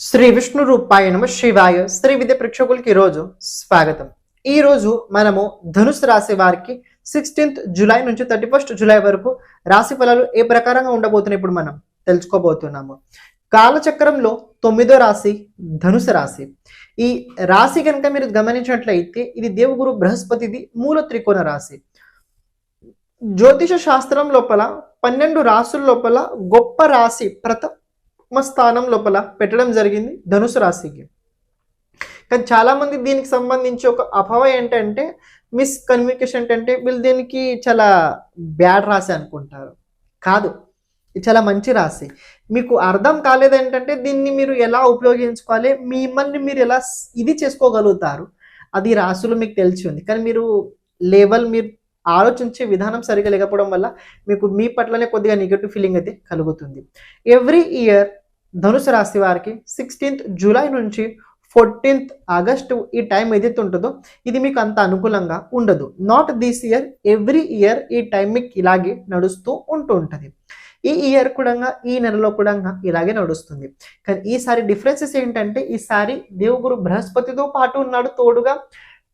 శ్రీ విష్ణు రూపాయ నమ శివాయ. శ్రీ విద్య ప్రేక్షకులకి ఈరోజు స్వాగతం. ఈరోజు మనము ధనుసు రాశి వారికి 16th జూలై నుంచి 31st జూలై వరకు రాశి ఫలాలు ఏ ప్రకారంగా ఉండబోతున్నాయి ఇప్పుడు మనం తెలుసుకోబోతున్నాము. కాలచక్రంలో 9వ రాశి ధనుసు రాశి. ఈ రాశి కనుక మీరు గమనించినట్లయితే ఇది దేవగురు బృహస్పతిది మూల త్రికోణ రాశి. జ్యోతిష శాస్త్రం లోపల 12 రాశుల లోపల గొప్ప రాశి స్థానం లోపల పెట్టడం జరిగింది ధనుసు రాశికి. కానీ చాలా మంది దీనికి సంబంధించి ఒక అపోహ ఏంటంటే మిస్కమ్యూనికేషన్ ఏంటంటే వీళ్ళు దీనికి చాలా బ్యాడ్ రాశి అనుకుంటారు. కాదు, ఇది చాలా మంచి రాశి. మీకు అర్థం కాలేదేంటంటే దీన్ని మీరు ఎలా ఉపయోగించుకోవాలి, మిమ్మల్ని మీరు ఎలా ఇది చేసుకోగలుగుతారు, అది రాశులు మీకు తెలిసి ఉంది. కానీ మీరు మీరు ఆలోచించే విధానం సరిగా లేకపోవడం వల్ల మీకు మీ పట్లనే కొద్దిగా నెగటివ్ ఫీలింగ్ అయితే కలుగుతుంది. ఎవ్రీ ఇయర్ ధనుసు రాశి వారికి 16th జూలై నుంచి 14th ఆగస్టు ఈ టైం ఏదైతే ఉంటుందో ఇది మీకు అంత అనుకూలంగా ఉండదు. Not this year, every year ఈ టైం మీకు ఇలాగే నడుస్తూ ఉంటుంది. ఈ ఇయర్ కూడా ఈ నెలలో కూడా ఇలాగే నడుస్తుంది. కానీ ఈసారి డిఫరెన్సెస్ ఏంటంటే ఈసారి దేవగురు బృహస్పతితో పాటు ఉన్నాడు, తోడుగా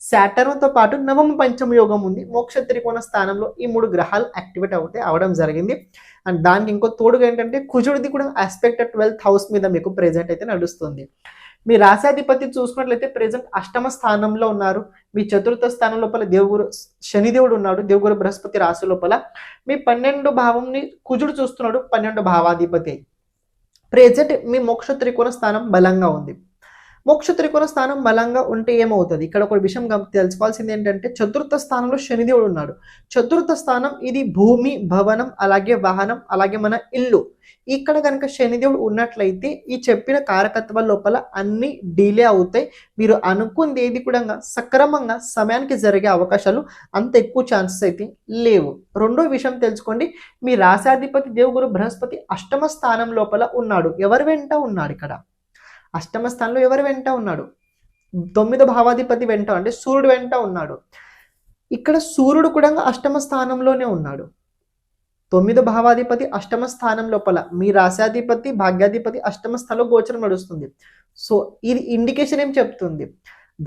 శాటర్న్తో పాటు నవమ పంచమ యోగం ఉంది. మోక్ష త్రికోణ స్థానంలో ఈ 3 గ్రహాలు యాక్టివేట్ అవడం జరిగింది. అండ్ దానికి ఇంకో తోడుగా ఏంటంటే కుజుడిది కూడా ఆస్పెక్ట్ 12th హౌస్ మీద మీకు ప్రెజెంట్ అయితే నడుస్తుంది. మీ రాశాధిపతి చూసుకున్నట్లయితే ప్రెజెంట్ అష్టమ స్థానంలో ఉన్నారు. మీ చతుర్థ స్థానం లోపల దేవగురు శనిదేవుడు ఉన్నాడు. దేవగురు బృహస్పతి రాశి లోపల మీ 12 భావంని కుజుడు చూస్తున్నాడు. 12 భావాధిపతి ప్రెజెంట్ మీ మోక్ష త్రికోణ స్థానం బలంగా ఉంది. మోక్ష త్రికోణ స్థానం బలంగా ఉంటే ఏమవుతుంది, ఇక్కడ ఒక విషయం తెలుసుకోవాల్సింది ఏంటంటే చతుర్థ స్థానంలో శనిదేవుడు ఉన్నాడు. చతుర్థ స్థానం ఇది భూమి, భవనం, అలాగే వాహనం, అలాగే మన ఇల్లు. ఇక్కడ కనుక శనిదేవుడు ఉన్నట్లయితే ఈ చెప్పిన కారకత్వాల లోపల అన్ని డిలే అవుతాయి. మీరు అనుకుంది ఏది కూడా సక్రమంగా సమయానికి జరిగే అవకాశాలు అంత ఎక్కువ ఛాన్సెస్ అయితే లేవు. రెండో విషయం తెలుసుకోండి, మీ రాశాధిపతి దేవగురు బృహస్పతి అష్టమ స్థానం లోపల ఉన్నాడు. ఎవరి వెంట ఉన్నాడు? ఇక్కడ అష్టమ స్థానంలో ఎవరి వెంట ఉన్నాడు? 9వ భావాధిపతి వెంట, అంటే సూర్యుడు వెంట ఉన్నాడు. ఇక్కడ సూర్యుడు కూడా అష్టమ స్థానంలోనే ఉన్నాడు. 9వ భావాధిపతి అష్టమ స్థానం లోపల మీ రాశాధిపతి భాగ్యాధిపతి అష్టమ స్థానంలో గోచరం నడుస్తుంది. సో ఇది ఇండికేషన్ ఏం చెప్తుంది,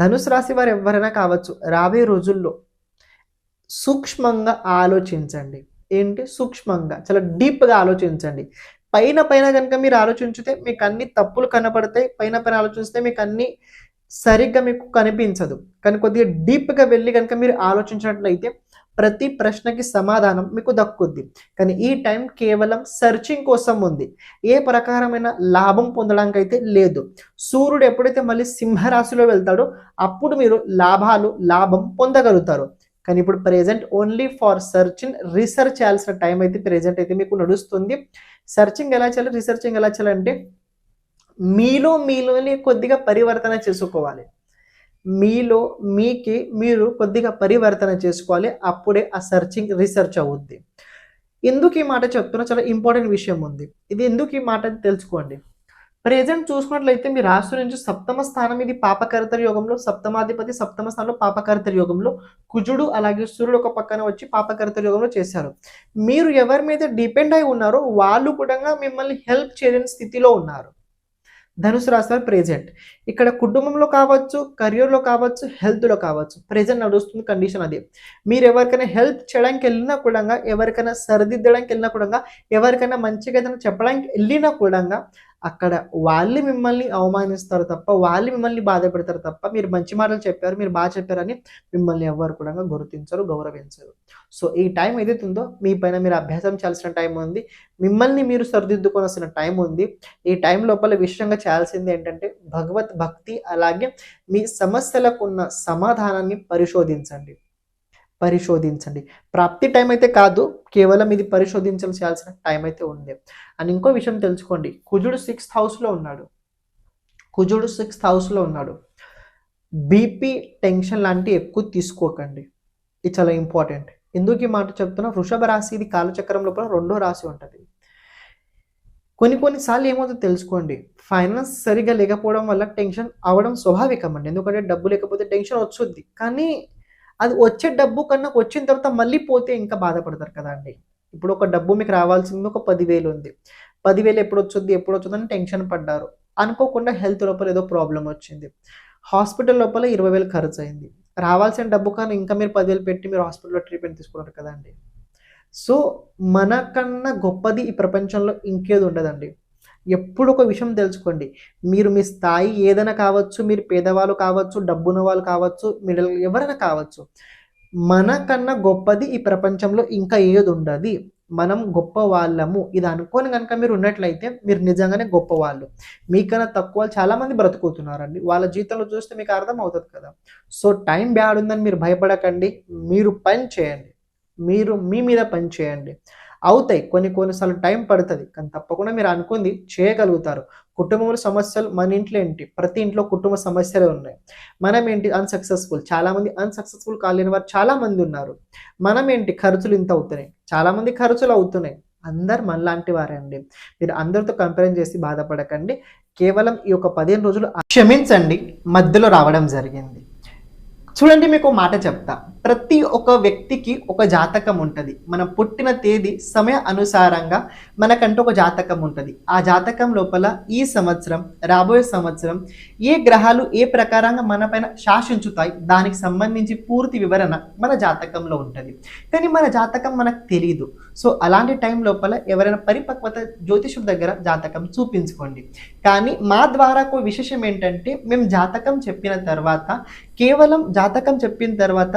ధనుసు రాశి వారు ఎవరైనా కావచ్చు, రాబోయే రోజుల్లో సూక్ష్మంగా ఆలోచించండి. ఏంటి సూక్ష్మంగా, చాలా డీప్గా ఆలోచించండి. పైన కనుక మీరు ఆలోచించితే మీకు అన్ని తప్పులు కనపడతాయి. పైన ఆలోచిస్తే మీకు అన్ని సరిగ్గా మీకు కనిపించదు. కానీ కొద్దిగా డీప్గా వెళ్ళి కనుక మీరు ఆలోచించినట్లయితే ప్రతి ప్రశ్నకి సమాధానం మీకు దక్కుద్ది. కానీ ఈ టైం కేవలం సర్చింగ్ కోసం ఉంది, ఏ ప్రకారమైన లాభం పొందడానికి అయితే లేదు. సూర్యుడు ఎప్పుడైతే మళ్ళీ సింహరాశిలో వెళ్తాడో అప్పుడు మీరు లాభం పొందగలుగుతారు. కానీ ఇప్పుడు present only for searching, research చేయాల్సిన టైం అయితే ప్రెజెంట్ అయితే మీకు నడుస్తుంది. సర్చింగ్ ఎలా చేయాలి, రీసెర్చింగ్ ఎలా చేయాలంటే మీలోనే కొద్దిగా పరివర్తన చేసుకోవాలి. మీరు కొద్దిగా పరివర్తన చేసుకోవాలి. అప్పుడే ఆ సర్చింగ్ రీసెర్చ్ అవుద్ది. ఎందుకు ఈ మాట చెప్తున్నా, చాలా ఇంపార్టెంట్ విషయం ఉంది. ఇది ఎందుకు ఈ మాట తెలుసుకోండి. ప్రెజెంట్ చూసుకున్నట్లయితే మీ రాశి నుంచి సప్తమ స్థానం ఇది పాపకర్తరి యోగంలో, సప్తమాధిపతి సప్తమ స్థానంలో పాపకర్తరి యోగంలో, కుజుడు అలాగే సూర్యుడు ఒక పక్కన వచ్చి పాపకర్తరి యోగంలో చేశారు. మీరు ఎవరి మీద డిపెండ్ అయి ఉన్నారో వాళ్ళు కూడా మిమ్మల్ని హెల్ప్ చేయలేని స్థితిలో ఉన్నారు. ధనుసు రాశి వారు ప్రెజెంట్ ఇక్కడ కుటుంబంలో కావచ్చు, కెరియర్లో కావచ్చు, హెల్త్లో కావచ్చు ప్రెజెంట్ నడుస్తుంది కండిషన్ అది. మీరు ఎవరికైనా హెల్ప్ చేయడానికి వెళ్ళినా కూడా, ఎవరికైనా సరిదిద్దడానికి వెళ్ళినా కూడా, ఎవరికైనా మంచిగా ఏదైనా చెప్పడానికి వెళ్ళినా కూడా అక్కడ వాళ్ళు మిమ్మల్ని అవమానిస్తారు తప్ప, వాళ్ళు మిమ్మల్ని బాధ పెడతారు తప్ప, మీరు మంచి మాటలు చెప్పారు, మీరు బాగా చెప్పారని మిమ్మల్ని ఎవరు కూడా గుర్తించరు, గౌరవించరు. సో ఈ టైం ఏదైతే ఉందో మీ పైన మీరు అభ్యాసం చేయాల్సిన టైం ఉంది, మిమ్మల్ని మీరు సరిదిద్దుకోవాల్సిన టైం ఉంది. ఈ టైం లోపల విషయంగా చేయాల్సింది ఏంటంటే భగవత్ భక్తి, అలాగే మీ సమస్యలకు ఉన్న సమాధానాన్ని పరిశోధించండి. ప్రాప్తి టైం అయితే కాదు, కేవలం ఇది పరిశోధించాల్సిన టైం అయితే ఉంది. అండ్ ఇంకో విషయం తెలుసుకోండి, కుజుడు 6th హౌస్లో ఉన్నాడు. బీపీ, టెన్షన్ లాంటివి ఎక్కువ తీసుకోకండి, ఇది చాలా ఇంపార్టెంట్. ఎందుకు ఈ మాట చెప్తున్నా, వృషభ రాశి ఇది కాలచక్రం లోపల 2వ రాశి ఉంటుంది. కొన్నిసార్లు ఏమవుతుందో తెలుసుకోండి, ఫైనాన్స్ సరిగా లేకపోవడం వల్ల టెన్షన్ అవ్వడం స్వాభావికం అండి. ఎందుకంటే డబ్బు లేకపోతే టెన్షన్ వచ్చుద్ది. కానీ అది వచ్చే డబ్బు కన్నా వచ్చిన తర్వాత మళ్ళీ పోతే ఇంకా బాధపడతారు కదా అండి. ఇప్పుడు ఒక డబ్బు మీకు రావాల్సింది ఒక 10,000 ఉంది. 10,000 ఎప్పుడు వచ్చుద్ది అని టెన్షన్ పడ్డారు. అనుకోకుండా హెల్త్ లోపల ఏదో ప్రాబ్లం వచ్చింది, హాస్పిటల్ లోపల 20,000 ఖర్చు అయింది. రావాల్సిన డబ్బు కానీ ఇంకా మీరు 10,000 పెట్టి మీరు హాస్పిటల్‌లో ట్రీట్మెంట్ తీసుకున్నారు కదండీ. సో, మనకన్నా గొప్పది ఈ ప్రపంచంలో ఇంకేది ఉండదండి. ఎప్పుడు ఒక విషయం తెలుసుకోండి. మీరు మీ స్థాయి ఏదైనా కావచ్చు, మీరు పేదవాళ్ళు కావచ్చు, డబ్బున్న వాళ్ళు కావచ్చు, మిడిల్ ఎవరైనా కావచ్చు. మనకన్నా గొప్పది ఈ ప్రపంచంలో ఇంకా ఏదుండది. మనం గొప్పవాళ్ళము. ఇది అనుకోని గనక మీరు ఉన్నట్లయితే మీరు నిజంగానే గొప్పవాళ్ళు. మీకన్నా తక్కువ చాలామంది బ్రతుకుతున్నారండి. వాళ్ళ జీవితంలో చూస్తే మీకు అర్థమవుతది కదా! సో, టైం బ్యాడ్ ఉందని మీరు భయపడకండి. మీరు పని చేయండి. మీరు మీ మీద పని చేయండి. అవుతాయి. కొన్ని సార్లు టైం పడతది. కానీ తప్పకుండా మీరు అనుకుంది చేయగలుగుతారు. కుటుంబంలో సమస్యలు మన ఇంట్లో ఏంటి? ప్రతి ఇంట్లో కుటుంబ సమస్యలే ఉన్నాయి. మనమేంటి అన్‌సక్సెస్‌ఫుల్. చాలామంది అన్‌సక్సెస్‌ఫుల్ కాలేని వారు చాలామంది ఉన్నారు. మనమేంటి ఖర్చులు ఇంత అవుతున్నాయి. చాలామంది ఖర్చులు అవుతున్నాయి. అందరు మనలాంటి వారే అండి. మీరు అందరితో కంపేర్ చేసి బాధపడకండి. కేవలం ఈ యొక్క 15 రోజులు క్షమించండి. మధ్యలో రావడం జరిగింది. చూడండి, మీకు మాట చెప్తా. ప్రతి ఒక్క వ్యక్తికి ఒక జాతకం ఉంటుంది. మనం పుట్టిన తేదీ సమయ అనుసారంగా మనకంటూ ఒక జాతకం ఉంటుంది. ఆ జాతకం లోపల ఈ సంవత్సరం, రాబోయే సంవత్సరం ఏ గ్రహాలు ఏ ప్రకారంగా మన పైన శాసించుతాయి దానికి సంబంధించి పూర్తి వివరణ మన జాతకంలో ఉంటుంది. కానీ మన జాతకం మనకు తెలియదు. సో అలాంటి టైం లోపల ఎవరైనా పరిపక్వత జ్యోతిషుడి దగ్గర జాతకం చూపించుకోండి. కానీ మా ద్వారా ఒక విశేషం ఏంటంటే, మేము జాతకం చెప్పిన తర్వాత కేవలం జాతకం చెప్పిన తర్వాత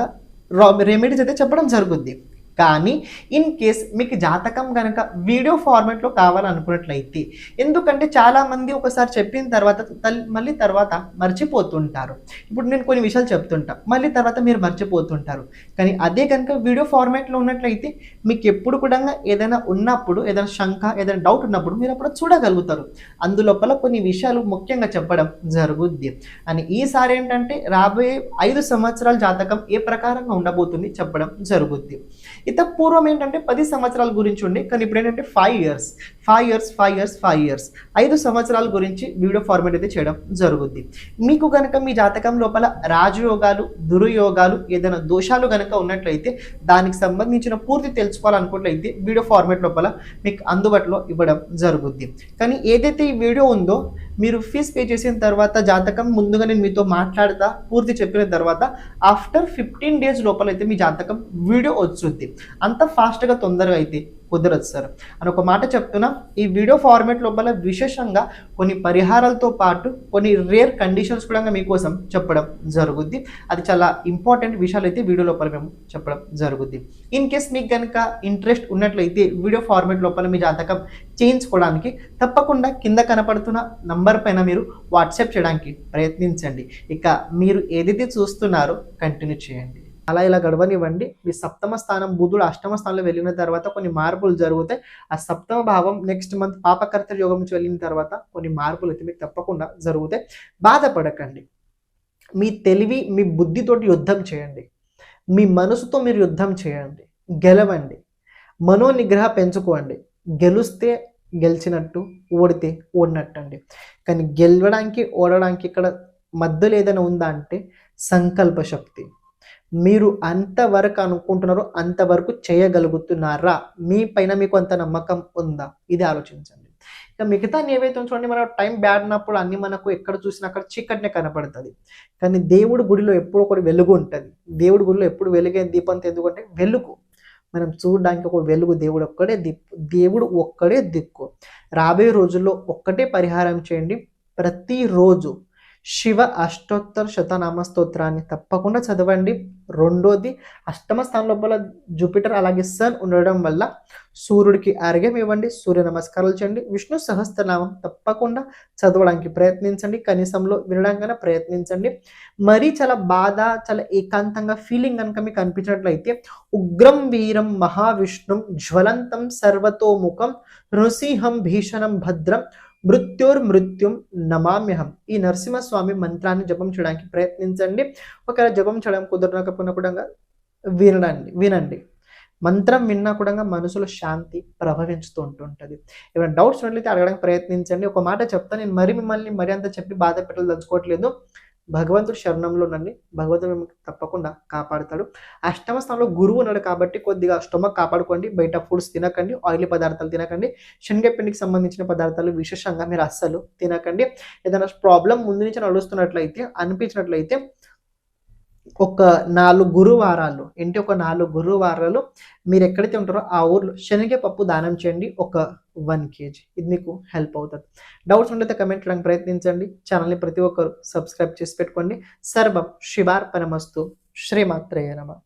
రెమెడీస్ అయితే చెప్పడం జరుగుద్ది. కానీ ఇన్ కేస్ మీకు జాతకం కనుక వీడియో ఫార్మాట్లో కావాలనుకున్నట్లయితే, ఎందుకంటే చాలామంది ఒకసారి చెప్పిన తర్వాత మళ్ళీ తర్వాత మర్చిపోతుంటారు. ఇప్పుడు నేను కొన్ని విషయాలు చెప్తుంటా, మళ్ళీ తర్వాత మీరు మర్చిపోతుంటారు. కానీ అదే కనుక వీడియో ఫార్మాట్లో ఉన్నట్లయితే మీకు ఎప్పుడు కూడా ఏదైనా ఉన్నప్పుడు, ఏదైనా శంక, ఏదైనా డౌట్ ఉన్నప్పుడు మీరు అప్పుడు చూడగలుగుతారు. అందులోపల కొన్ని విషయాలు ముఖ్యంగా చెప్పడం జరుగుద్ది. అని ఈసారి ఏంటంటే రాబోయే 5 సంవత్సరాల జాతకం ఏ ప్రకారంగా ఉండబోతుంది చెప్పడం జరుగుద్ది. ఇంత పూర్వం ఏంటంటే 10 సంవత్సరాల గురించి ఉండి, కానీ ఇప్పుడు ఏంటంటే 5 ఇయర్స్ 5 సంవత్సరాల గురించి వీడియో ఫార్మాట్ అయితే చేయడం జరుగుద్ది. మీకు కనుక మీ జాతకం లోపల రాజయోగాలు, దుర్యోగాలు, ఏదైనా దోషాలు కనుక ఉన్నట్లయితే దానికి సంబంధించిన పూర్తి తెలుసుకోవాలనుకున్నట్లయితే వీడియో ఫార్మాట్ లోపల మీకు అందుబాటులో ఇవ్వడం జరుగుద్ది. కానీ ఏదైతే ఈ వీడియో ఉందో మీరు ఫీజ్ పే చేసిన తర్వాత జాతకం ముందుగా నేను మీతో మాట్లాడతా పూర్తి చెప్పిన తర్వాత ఆఫ్టర్ 15 డేస్ లోపల అయితే మీ జాతకం వీడియో వచ్చుద్ది. అంత ఫాస్ట్గా తొందరగా అయితే కుదరదు సార్ అని ఒక మాట చెప్తున్నా. ఈ వీడియో ఫార్మాట్ లోపల విశేషంగా కొన్ని పరిహారాలతో పాటు కొన్ని రేర్ కండిషన్స్ కూడా మీకోసం చెప్పడం జరుగుద్ది. అది చాలా ఇంపార్టెంట్ విషయాలు అయితే వీడియో లోపల మేము చెప్పడం జరుగుద్ది. ఇన్ కేస్ మీకు కనుక ఇంట్రెస్ట్ ఉన్నట్లయితే వీడియో ఫార్మాట్ లోపల మీ జాతకం చేయించుకోవడానికి తప్పకుండా కింద కనపడుతున్న నంబర్ పైన మీరు వాట్సాప్ చేయడానికి ప్రయత్నించండి. ఇక మీరు ఏదైతే చూస్తున్నారో కంటిన్యూ చేయండి. ఇలా గడవనివ్వండి. మీ సప్తమ స్థానం బుధుడు అష్టమ స్థానంలో వెళ్ళిన తర్వాత కొన్ని మార్పులు జరుగుతాయి. ఆ సప్తమ భావం నెక్స్ట్ మంత్ పాపకర్త యోగం నుంచి వెళ్ళిన తర్వాత కొన్ని మార్పులు అయితే మీకు తప్పకుండా జరుగుతాయి. బాధపడకండి. మీ తెలివి, మీ బుద్ధితోటి యుద్ధం చేయండి. మీ మనసుతో మీరు యుద్ధం చేయండి. గెలవండి. మనోనిగ్రహ పెంచుకోండి. గెలిస్తే గెలిచినట్టు, ఓడితే ఓడినట్టండి. కానీ గెలవడానికి, ఓడడానికి ఇక్కడ మధ్యలో ఏదైనా ఉందా అంటే సంకల్ప శక్తి. మీరు అంతవరకు అనుకుంటున్నారో అంతవరకు చేయగలుగుతున్నారా? మీ పైన మీకు అంత నమ్మకం ఉందా? ఇది ఆలోచించండి. ఇక మిగతా ఏవైతే చూడండి, మన టైం బ్యాడ్ ఉన్నప్పుడు అన్ని మనకు ఎక్కడ చూసినా అక్కడ చీకటినే కనపడుతుంది. కానీ దేవుడి గుడిలో ఎప్పుడు ఒకటి వెలుగు ఉంటుంది. దేవుడి గుడిలో ఎప్పుడు వెలుగే దీపంతో, ఎందుకంటే వెలుగు మనం చూడడానికి ఒక వెలుగు. దేవుడు ఒక్కడే దిక్కు. రాబోయే రోజుల్లో ఒక్కటే పరిహారం చేయండి. ప్రతిరోజు శివ అష్టోత్తర శతనామ స్తోత్రాన్ని తప్పకుండా చదవండి. రెండోది, అష్టమ స్థానం లోపల జూపిటర్ అలాగే సన్ ఉండడం వల్ల సూర్యుడికి అర్ఘ్యం ఇవ్వండి. సూర్య నమస్కారాలు చేయండి. విష్ణు సహస్రనామం తప్పకుండా చదవడానికి ప్రయత్నించండి. కనీసంలో వినడానికైనా ప్రయత్నించండి. మరీ చాలా బాధ, చాలా ఏకాంతంగా ఫీలింగ్ కనుక మీకు అనిపించినట్లయితే ఉగ్రం వీరం మహావిష్ణుం జ్వలంతం సర్వతోముఖం నృసింహం భీషణం భద్రం మృత్యుర్మృత్యుం నమామ్యహం ఈ నరసింహస్వామి మంత్రాన్ని జపం చేయడానికి ప్రయత్నించండి. ఒకవేళ జపం చేయడం కుదరకపోయినా కూడా వినండి. మంత్రం విన్నా కూడా మనసులో శాంతి ప్రభవించుతూ ఉంటుంటుంది. ఏమైనా డౌట్స్ ఉన్నట్లయితే అడగడానికి ప్రయత్నించండి. ఒక మాట చెప్తా, నేను మిమ్మల్ని అంత చెప్పి బాధ పెట్టదలుచుకోవట్లేదు. భగవంతుడు శరణంలో ఉండండి. భగవంతుడు మిమ్మల్ని తప్పకుండా కాపాడుతాడు. అష్టమ స్థానంలో గురువు ఉన్నాడు కాబట్టి కొద్దిగా స్టొమక్ కాపాడుకోండి. బయట ఫుడ్స్ తినకండి, ఆయిలీ పదార్థాలు తినకండి, శనగపిండికి సంబంధించిన పదార్థాలు విశేషంగా మీరు అస్సలు తినకండి. ఏదైనా ప్రాబ్లం ముందు నుంచి నడుస్తున్నట్లయితే అనిపించినట్లయితే ఒక 4 గురువారాలు ఒక 4 గురువారాలు మీరు ఎక్కడైతే ఉంటారో ఆ ఊర్లో శనగపప్పు దానం చేయండి, ఒక 1 kg. ఇది మీకు హెల్ప్ అవుతుంది. డౌట్స్ ఉంటే కమెంట్ చేయడానికి ప్రయత్నించండి. ఛానల్ని ప్రతి ఒక్కరు సబ్స్క్రైబ్ చేసి పెట్టుకోండి. సర్వం శివార్పణమస్తు. శ్రీమాత్రేయ నమః.